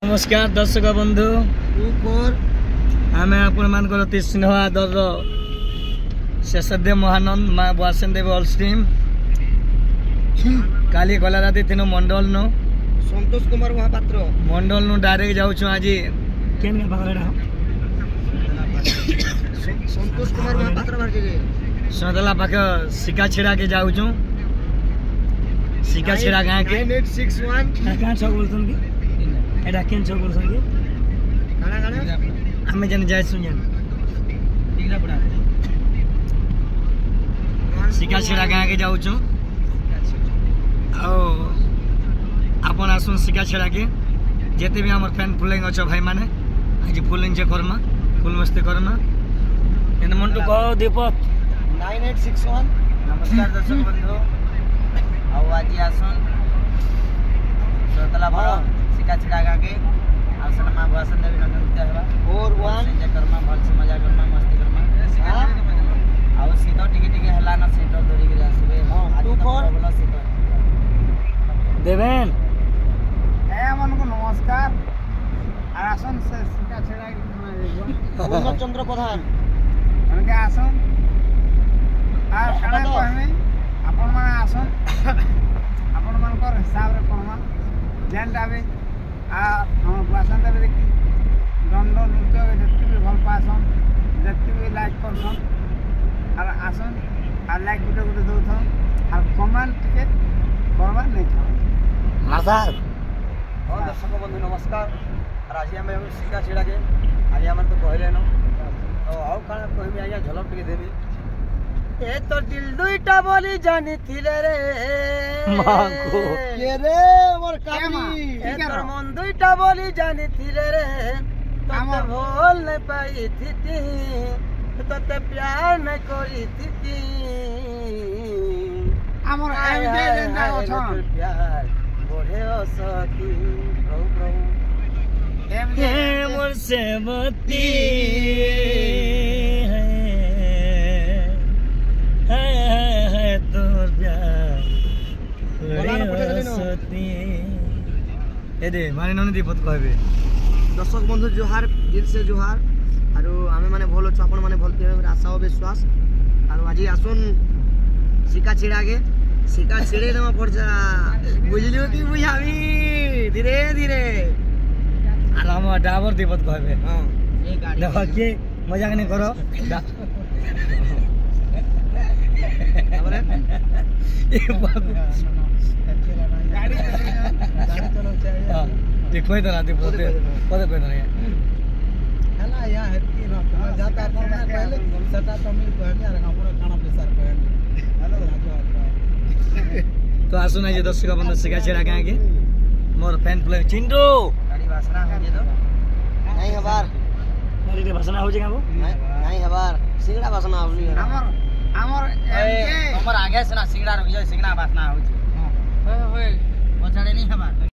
नमस्कार दर्शक बंधु आम आपण अति स्नेह आदर शेषदेव महानंद माँ वासन देवी ऑलस्ट्रीम काली गला राति तीन मंडल नु संतोष कुमार महापात्र मंडल नु डायरेक्ट जाऊँ आज संतोष कुमार महापात्र सदला पाख सिका छिड़ा के जाऊँ सिका छिड़ा गाँ के 9861 एटा केन छो बोलसन के हमें जन जाय सुन जन सिका छिड़ा गाँ के जाऊँ आओ आपन आसुन सिका छिड़ा के जेते भी हमर फैन फुलिंग अच्छा भाई माने आज फुलिंग जे करमा फुल मस्ती करमा एन मन तो कहो दीपक 9861 नमस्कार दर्शक बंधु आओ आज आसुन सतला भरो सिका छिड़ा गाँ के आसन मां वासन देवी नृत्य हेबा और वन जे करमा भल से मजा करमा मस्ती करमा आओ सीतो टिके टिके हला ना सीतो धरी के आसबे आज तो बोला सीतो देवेन ए मन को नमस्कार और आसन से सिका छेड़ा पूर्ण चंद्र प्रधान उनके आसन आ काना को हमें अपन माने आसन अपन मन को हिसाब रे करमा जेंटा भी आ हम वासन देवे देखी दंड नृत्य जति भी भल पासन जति भी लाइक करसन और आसन और लाइक गुटे गुटे दउथन और कमेंट के करबा नहीं था आसार और दर्शक बंधु नमस्कार और आज हम सिका छिड़ा के आज हमर तो कहले न तो आउ काना कहबी आया झलक टिके देबी ए तो दिल दुईटा बोली जानी थिले रे मांगो ये रे मोर काबली ए तोर मन दुईटा बोली जानी थिले रे तते भूल नहीं पाई थी तते प्यार नहीं करी थी हमर एमजे जेंदा अछन प्यार बढ़े सकी प्रभु प्रभु एमजे मोर से मती है तोर प्यार सती ए दे माने नने दीपत कहबे दर्शक बंधु जोहार दिल से जोहार और आमे माने भल छ अपन माने भल के आशा और विश्वास और आज आसुन सिका छिड़ा के सिका छिड़े न पड़ जा बुझलियो कि बुझावी धीरे धीरे और हम ड्राइवर दीपत कहबे हां ये गाड़ी देखो के मजाक नहीं करो हमरे ये गाड़ी चलो चाहिए देखो इधर आते बोलते पता कोई नहीं है ना यहां हेती न तुम जाता करना पहले सटा तमिल कहने और पूरा खाना प्रेशर कहने हेलो तो आसु ना ये दर्शक बंधु सिका छिड़ा गाँ के मोर फैन प्ले चिंटू गाड़ी वासना हो जे तो नहीं हबार मेरी भाषण हो जाएगा वो नहीं हबार सिंगड़ा वासना आवली हमर हमर आगे से ना सिंगड़ा रख जाए सिंगड़ा वासना हो जे होय होय पछाड़े नहीं हबार